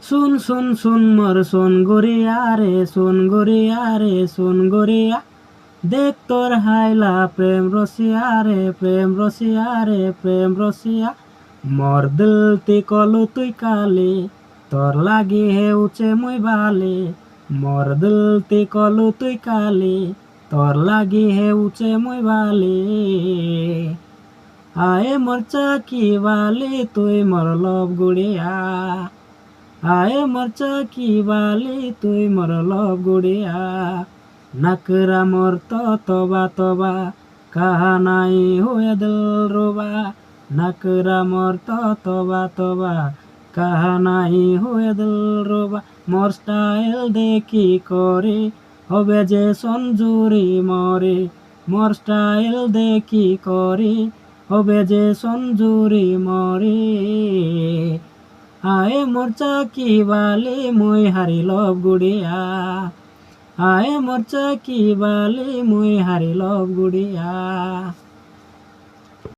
শুন শুন শুন মোর শোন গরিয়া রে শোন গরিয়া রে শোন গরিয়া দেখ তোর হাইলা প্রেম রসিয়া রে প্রেম রসিয়া রে প্রেম রসিয়া মোর দিল তি কলু তুই কালি তোর লাগি হেউছে মুই বালি মোর দিল তি কলু তুই কালি তোর লাগি হেউছে মুই বালি আয়ে মোর চাকি বালি তুই মোর লব গুড়িয়া আয়ে মোর চাকি বালি তুই মোর লব গুড়িয়া নাকরা মোর তো তবা তবা কাহা নাই হুয়ে দিল রুবা নাকরা মোর তো তবা তবা কাহা নাই হুয়ে দিল রুবা মোর স্টাইল দেখি করে হবে যে সঞ্জুরি মরে মোর স্টাইল দেখি করে হবে যে সঞ্জুরি মরে আয়ে মোর চাকি বালি মুই হারি লব গুড়িয়া আয়ে মোর চাকি বালি মুই হারি লব গুড়িয়া।